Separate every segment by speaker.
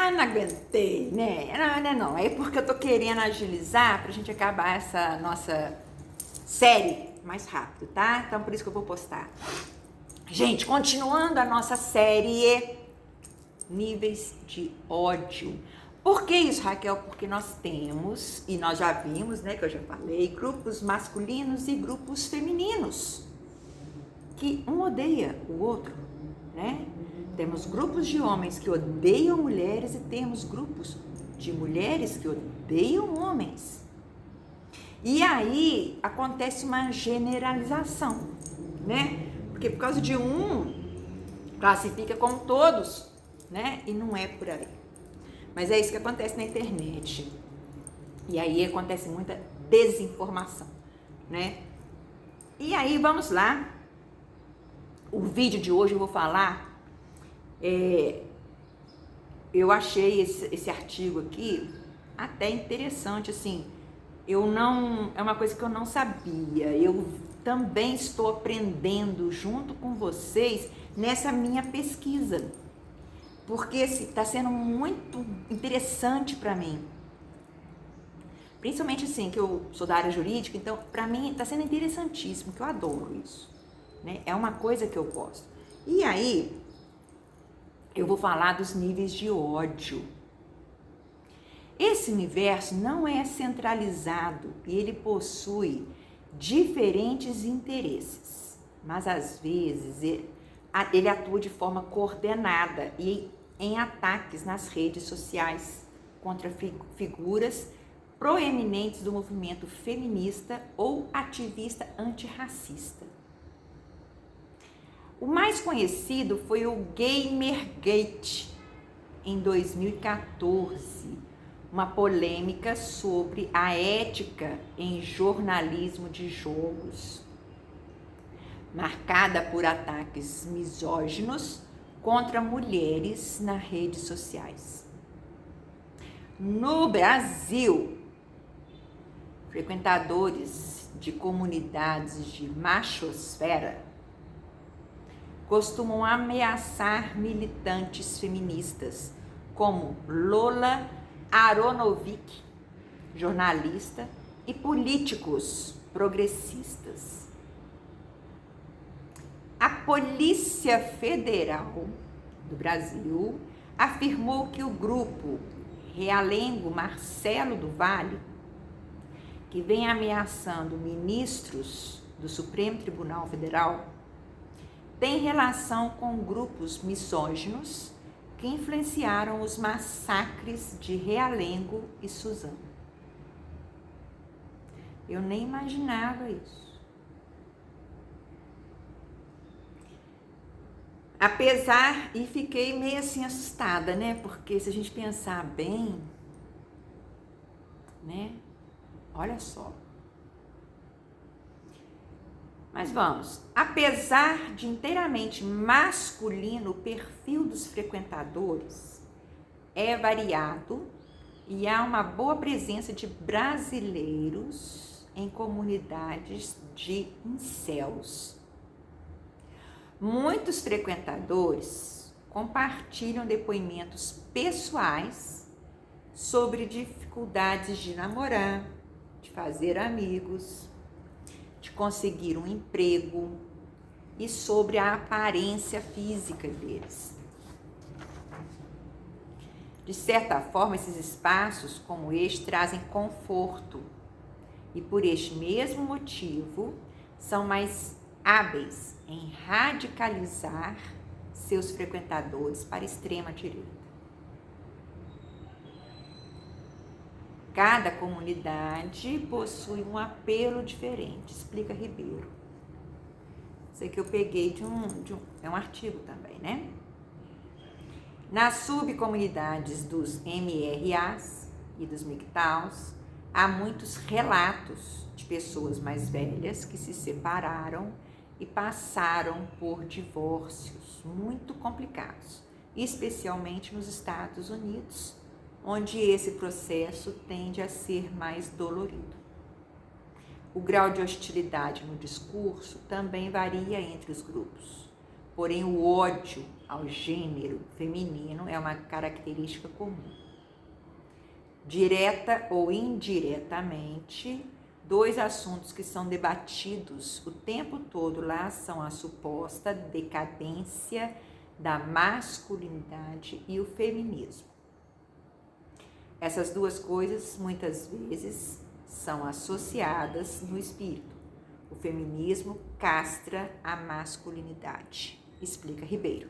Speaker 1: não aguentei, né? Não. É porque eu tô querendo agilizar pra gente acabar essa nossa série mais rápido, tá? Então por isso que eu vou postar. Gente, continuando a nossa série Níveis de Ódio. Por que isso, Raquel? Porque nós temos, e nós já vimos, né, que eu já falei, grupos masculinos e grupos femininos, que um odeia o outro, né? Temos grupos de homens que odeiam mulheres e temos grupos de mulheres que odeiam homens. E aí acontece uma generalização, né? Porque por causa de um, classifica como todos, né? E não é por aí. Mas é isso que acontece na internet. E aí acontece muita desinformação, né? E aí vamos lá. O vídeo de hoje eu vou falar. Eu achei esse artigo aqui até interessante, assim. É uma coisa que eu não sabia. Eu também estou aprendendo junto com vocês nessa minha pesquisa. Porque está sendo muito interessante para mim. Principalmente assim, que eu sou da área jurídica, então para mim está sendo interessantíssimo, que eu adoro isso, né? É uma coisa que eu gosto. E aí, eu vou falar dos níveis de ódio. Esse universo não é centralizado e ele possui diferentes interesses, mas às vezes ele atua de forma coordenada e em ataques nas redes sociais contra figuras proeminentes do movimento feminista ou ativista antirracista. O mais conhecido foi o Gamergate, em 2014, uma polêmica sobre a ética em jornalismo de jogos, marcada por ataques misóginos contra mulheres nas redes sociais. No Brasil, frequentadores de comunidades de machosfera costumam ameaçar militantes feministas, como Lola Aronovic, jornalista, e políticos progressistas. A Polícia Federal do Brasil afirmou que o grupo Realengo Marcelo do Vale, que vem ameaçando ministros do Supremo Tribunal Federal, tem relação com grupos misóginos que influenciaram os massacres de Realengo e Suzano. Eu nem imaginava isso. E fiquei meio assim assustada, né? Porque se a gente pensar bem, né? Olha só. Mas vamos. Apesar de inteiramente masculino, o perfil dos frequentadores é variado e há uma boa presença de brasileiros em comunidades de incels. Muitos frequentadores compartilham depoimentos pessoais sobre dificuldades de namorar, de fazer amigos, de conseguir um emprego e sobre a aparência física deles. De certa forma, esses espaços como este trazem conforto e por este mesmo motivo são mais hábeis em radicalizar seus frequentadores para a extrema direita. Cada comunidade possui um apelo diferente, explica Ribeiro. Isso aqui eu peguei é um artigo também, né? Nas subcomunidades dos MRAs e dos MGTOWs, há muitos relatos de pessoas mais velhas que se separaram e passaram por divórcios muito complicados, especialmente nos Estados Unidos, onde esse processo tende a ser mais dolorido. O grau de hostilidade no discurso também varia entre os grupos, porém o ódio ao gênero feminino é uma característica comum. Direta ou indiretamente, dois assuntos que são debatidos o tempo todo lá são a suposta decadência da masculinidade e o feminismo. Essas duas coisas muitas vezes são associadas no espírito. O feminismo castra a masculinidade, explica Ribeiro.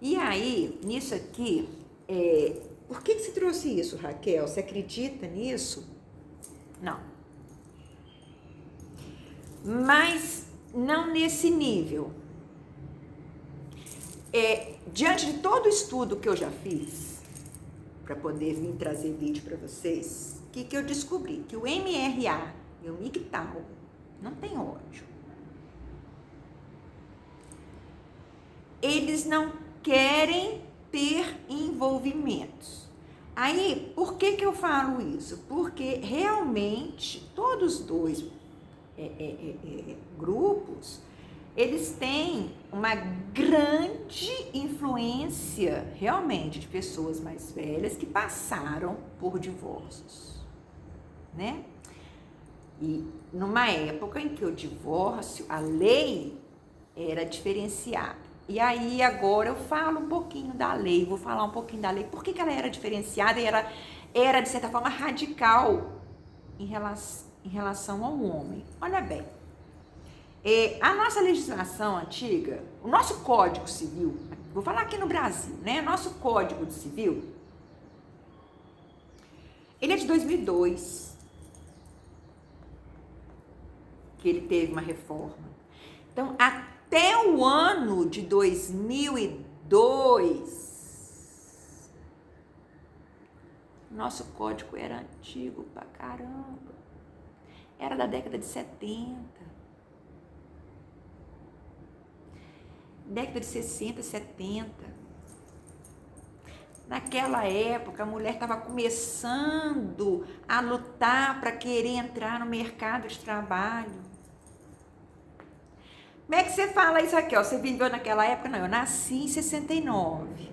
Speaker 1: E aí, nisso aqui, por que você trouxe isso, Raquel? Você acredita nisso? Não. Mas não nesse nível. Diante de todo o estudo que eu já fiz, para poder vir trazer vídeo para vocês, o que eu descobri? Que o MRA e o MGTOW não tem ódio. Eles não querem ter envolvimentos. Aí, por que eu falo isso? Porque realmente todos os dois grupos, eles têm uma grande influência realmente de pessoas mais velhas que passaram por divórcios, né? E numa época em que o divórcio, a lei era diferenciada. E aí agora eu falo um pouquinho da lei, vou falar um pouquinho da lei. Por que ela era diferenciada e era de certa forma radical em relação ao homem? Olha bem, a nossa legislação antiga, o nosso Código Civil, vou falar aqui no Brasil, né? Nosso Código Civil, ele é de 2002, que ele teve uma reforma. Então, até o ano de 2002, nosso código era antigo pra caramba. Era da década de 70. Década de 60, 70. Naquela época, a mulher estava começando a lutar para querer entrar no mercado de trabalho. Como é que você fala isso aqui? Você viveu naquela época? Não, eu nasci em 69.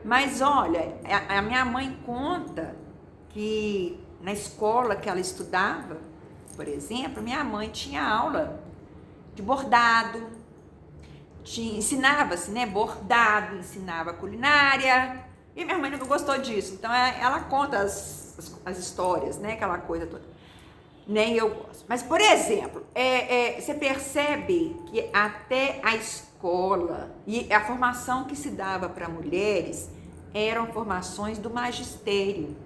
Speaker 1: Mas olha, a minha mãe conta que na escola que ela estudava, por exemplo, minha mãe tinha aula de bordado, ensinava-se, né, bordado, ensinava culinária, e minha mãe nunca gostou disso. Então ela conta as histórias, né, aquela coisa toda. Nem eu gosto. Mas, por exemplo, você percebe que até a escola e a formação que se dava para mulheres eram formações do magistério.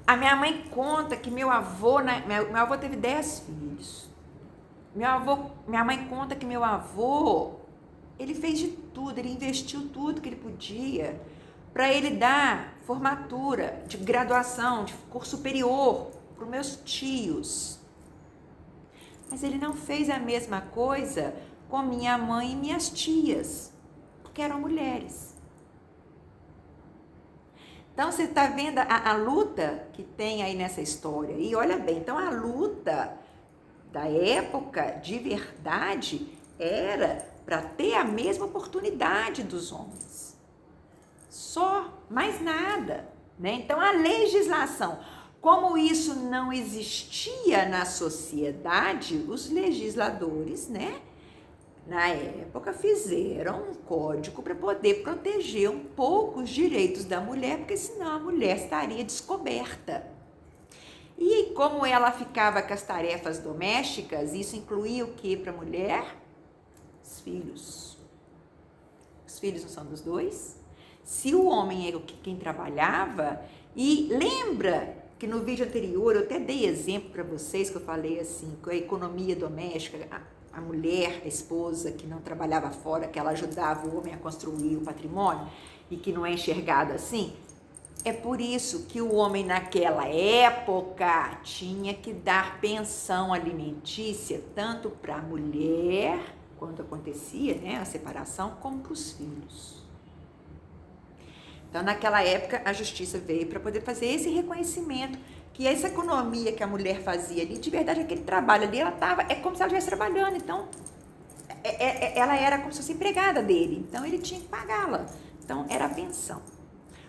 Speaker 1: A minha mãe conta que meu avô teve 10 filhos. Minha mãe conta que meu avô, ele fez de tudo, ele investiu tudo que ele podia para ele dar formatura, de graduação, de curso superior para os meus tios. Mas ele não fez a mesma coisa com minha mãe e minhas tias, porque eram mulheres. Então, você está vendo a luta que tem aí nessa história. E olha bem, então a luta da época, de verdade, era para ter a mesma oportunidade dos homens. Só, mais nada, né? Então, a legislação, como isso não existia na sociedade, os legisladores, né, na época, fizeram um código para poder proteger um pouco os direitos da mulher, porque senão a mulher estaria descoberta. E como ela ficava com as tarefas domésticas, isso incluía o que para a mulher? Os filhos. Os filhos não são dos dois? Se o homem é quem trabalhava, e lembra que no vídeo anterior eu até dei exemplo para vocês, que eu falei assim, que a economia doméstica, a mulher, a esposa que não trabalhava fora, que ela ajudava o homem a construir o patrimônio, e que não é enxergado assim, é por isso que o homem naquela época tinha que dar pensão alimentícia, tanto para a mulher, quando acontecia, né, a separação, como para os filhos. Então, naquela época, a justiça veio para poder fazer esse reconhecimento, que essa economia que a mulher fazia ali, de verdade, aquele trabalho ali, é como se ela estivesse trabalhando. Então, ela era como se fosse empregada dele, então ele tinha que pagá-la. Então era a pensão.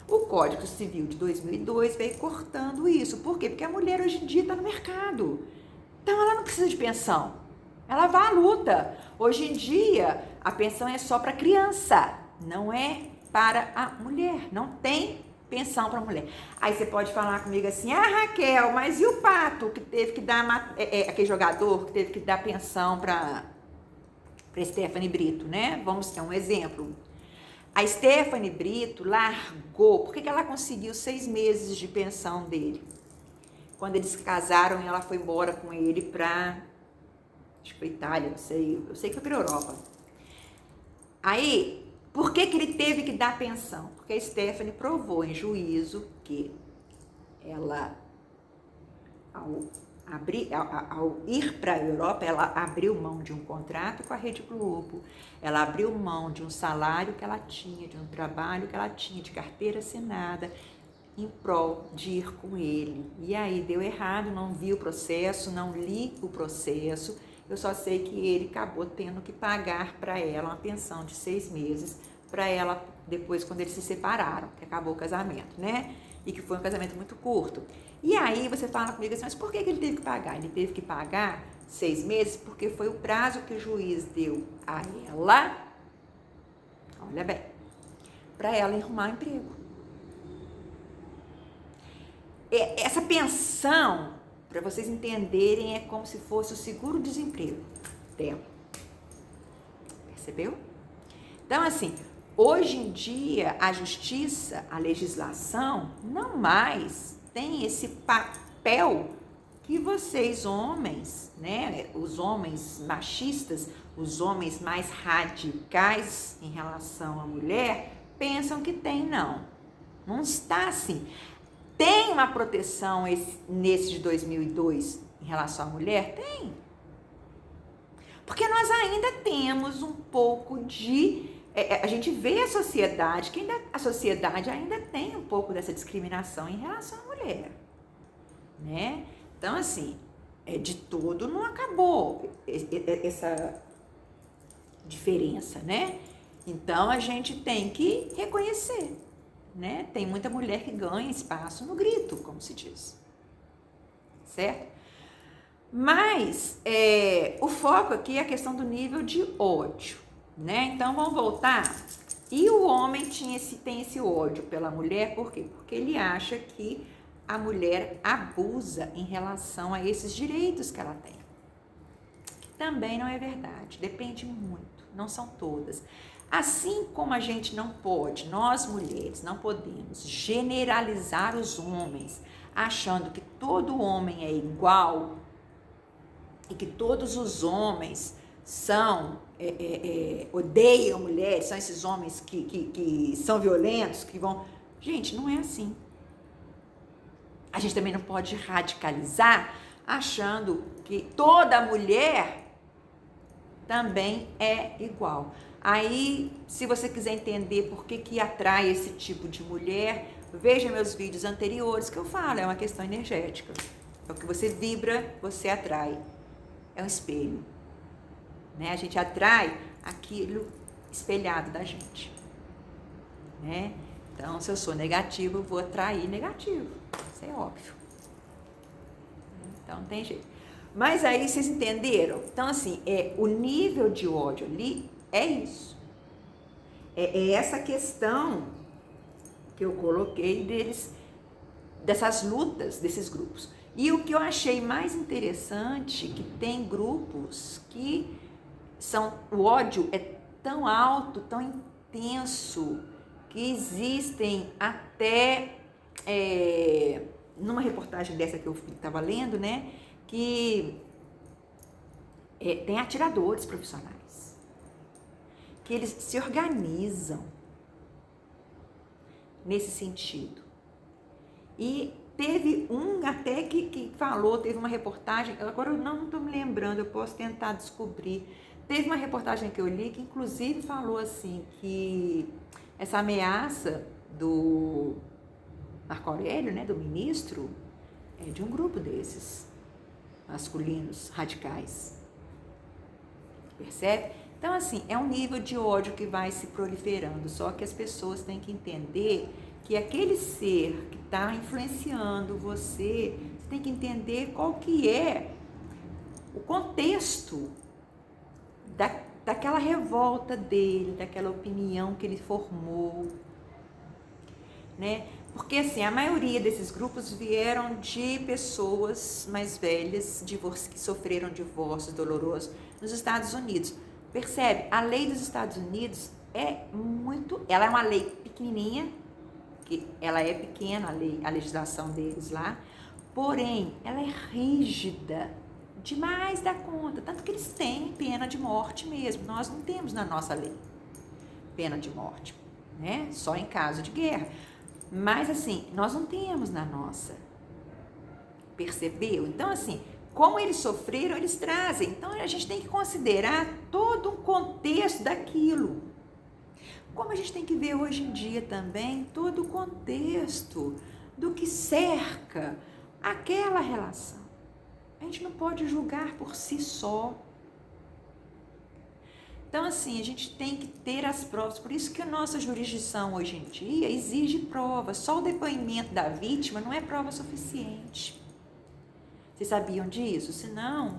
Speaker 1: O Código Civil de 2002 veio cortando isso. Por quê? Porque a mulher hoje em dia está no mercado. Então ela não precisa de pensão. Ela vai à luta. Hoje em dia a pensão é só para criança, não é para a mulher. Não tem pensão para mulher. Aí você pode falar comigo assim: ah, Raquel, mas e o Pato que teve que dar aquele jogador que teve que dar pensão para Stephanie Brito, né? Vamos ter um exemplo. A Stephanie Brito largou. Por que ela conseguiu 6 meses de pensão dele? Quando eles se casaram, ela foi embora com ele para, acho que foi Itália, não sei. Eu sei que foi para Europa. Aí, por que ele teve que dar pensão? Porque a Stephanie provou em juízo que ela, ao ir para a Europa, ela abriu mão de um contrato com a Rede Globo, ela abriu mão de um salário que ela tinha, de um trabalho que ela tinha, de carteira assinada, em prol de ir com ele. E aí deu errado, não vi o processo, não li o processo, eu só sei que ele acabou tendo que pagar para ela uma pensão de 6 meses, para ela, depois quando eles se separaram, que acabou o casamento, né? E que foi um casamento muito curto. E aí você fala comigo assim, mas por que ele teve que pagar? Ele teve que pagar 6 meses porque foi o prazo que o juiz deu a ela, olha bem, para ela arrumar emprego. Essa pensão, para vocês entenderem, é como se fosse o seguro-desemprego dela. Percebeu? Então, assim, hoje em dia, a justiça, a legislação, não mais tem esse papel que vocês homens, né, os homens machistas, os homens mais radicais em relação à mulher, pensam que tem, não. Não está assim. Tem uma proteção nesse de 2002 em relação à mulher? Tem. Porque nós ainda temos um pouco de... a gente vê a sociedade, que a sociedade ainda tem um pouco dessa discriminação em relação à mulher, né? Então, assim, de todo não acabou essa diferença, né? Então, a gente tem que reconhecer, né? Tem muita mulher que ganha espaço no grito, como se diz, certo? Mas o foco aqui é a questão do nível de ódio, né? Então vamos voltar. E o homem tem esse ódio pela mulher, por quê? Porque ele acha que a mulher abusa em relação a esses direitos que ela tem. Que também não é verdade, depende muito, não são todas. Assim como a gente não pode, nós mulheres não podemos generalizar os homens, achando que todo homem é igual e que todos os homens são, odeiam mulheres, são esses homens que são violentos, que vão... Gente, não é assim. A gente também não pode radicalizar achando que toda mulher também é igual. Aí, se você quiser entender por que atrai esse tipo de mulher, veja meus vídeos anteriores que eu falo, é uma questão energética. É o que você vibra, você atrai. É um espelho, né? A gente atrai aquilo espelhado da gente, né? Então, se eu sou negativo, eu vou atrair negativo. Isso é óbvio. Então, não tem jeito. Mas aí, vocês entenderam? Então, assim, o nível de ódio ali é isso. É essa questão que eu coloquei dessas lutas desses grupos. E o que eu achei mais interessante, que tem grupos que o ódio é tão alto, tão intenso, que existem até, numa reportagem dessa que eu estava lendo, né, que tem atiradores profissionais, que eles se organizam nesse sentido. E teve um até que falou, teve uma reportagem, agora eu não estou me lembrando, eu posso tentar descobrir. Teve uma reportagem que eu li que inclusive falou assim, que essa ameaça do Marco Aurélio, né, do ministro, é de um grupo desses masculinos radicais. Percebe? Então, assim, é um nível de ódio que vai se proliferando, só que as pessoas têm que entender que aquele ser que está influenciando você tem que entender qual que é o contexto daquela revolta dele, daquela opinião que ele formou, né? Porque, assim, a maioria desses grupos vieram de pessoas mais velhas, que sofreram divórcios dolorosos nos Estados Unidos. Percebe? A lei dos Estados Unidos ela é uma lei pequenininha, que ela é pequena, a legislação deles lá, porém, ela é rígida, demais da conta, tanto que eles têm pena de morte mesmo. Nós não temos na nossa lei pena de morte, né? Só em caso de guerra. Mas, assim, nós não temos na nossa. Percebeu? Então, assim, como eles sofreram, eles trazem. Então, a gente tem que considerar todo um contexto daquilo. Como a gente tem que ver hoje em dia também todo o contexto do que cerca aquela relação. A gente não pode julgar por si só. Então, assim, a gente tem que ter as provas. Por isso que a nossa jurisdição hoje em dia exige provas. Só o depoimento da vítima não é prova suficiente. Vocês sabiam disso? Se não,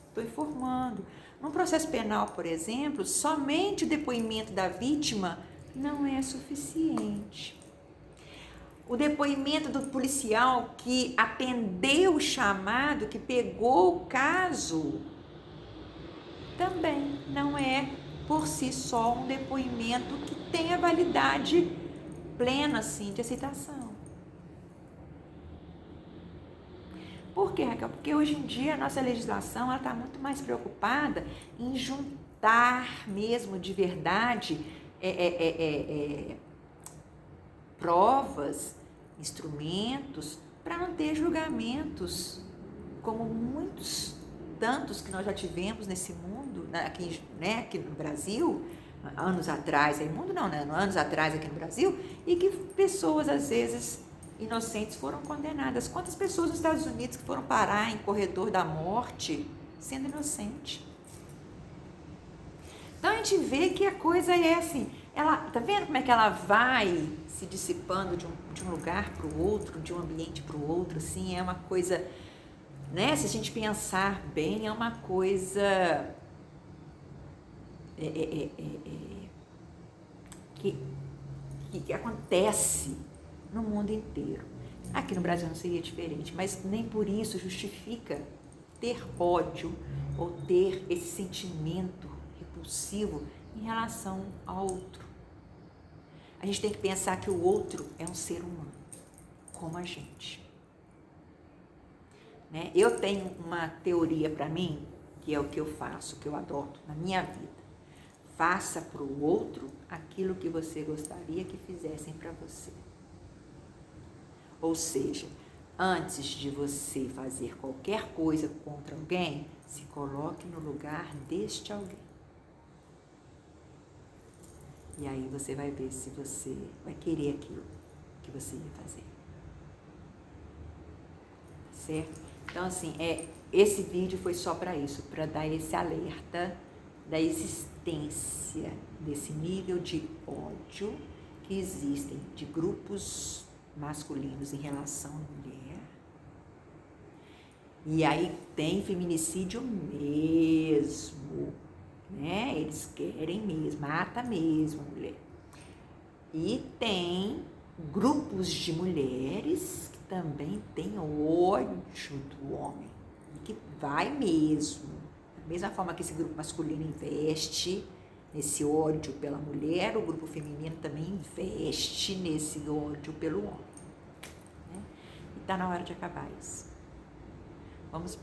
Speaker 1: estou informando. Num processo penal, por exemplo, somente o depoimento da vítima não é suficiente. O depoimento do policial que atendeu o chamado, que pegou o caso, também não é por si só um depoimento que tenha validade plena, assim, de aceitação. Por quê, Raquel? Porque hoje em dia a nossa legislação está muito mais preocupada em juntar mesmo de verdade provas, instrumentos, para não ter julgamentos, como tantos que nós já tivemos nesse mundo, aqui no Brasil, anos atrás, anos atrás aqui no Brasil, e que pessoas, às vezes, inocentes foram condenadas. Quantas pessoas nos Estados Unidos que foram parar em corredor da morte sendo inocente? Então a gente vê que a coisa é assim, tá vendo como é que ela vai se dissipando de um lugar para o outro, de um ambiente para o outro, assim, é uma coisa, né? Se a gente pensar bem, é uma coisa que acontece no mundo inteiro. Aqui no Brasil não seria diferente, mas nem por isso justifica ter ódio ou ter esse sentimento repulsivo em relação ao outro. A gente tem que pensar que o outro é um ser humano, como a gente. Né? Eu tenho uma teoria para mim, que é o que eu faço, que eu adoto na minha vida. Faça para o outro aquilo que você gostaria que fizessem para você. Ou seja, antes de você fazer qualquer coisa contra alguém, se coloque no lugar deste alguém. E aí você vai ver se você vai querer aquilo que você ia fazer. Certo? Então, assim, esse vídeo foi só para isso, para dar esse alerta da existência desse nível de ódio que existem de grupos masculinos em relação à mulher. E aí tem feminicídio mesmo, né? Eles querem mesmo, mata mesmo a mulher. E tem grupos de mulheres que também têm ódio do homem, que vai mesmo. Da mesma forma que esse grupo masculino investe nesse ódio pela mulher, o grupo feminino também investe nesse ódio pelo homem. Né? E está na hora de acabar isso. Vamos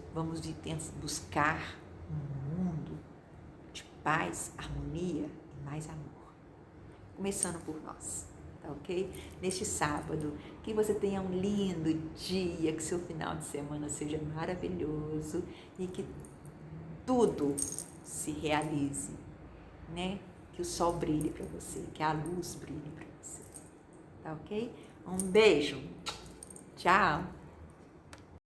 Speaker 1: buscar um mundo de paz, harmonia e mais amor. Começando por nós, tá ok? Neste sábado, que você tenha um lindo dia, que seu final de semana seja maravilhoso e que tudo se realize, né? Que o sol brilhe para você, que a luz brilhe para você, tá ok? Um beijo, tchau!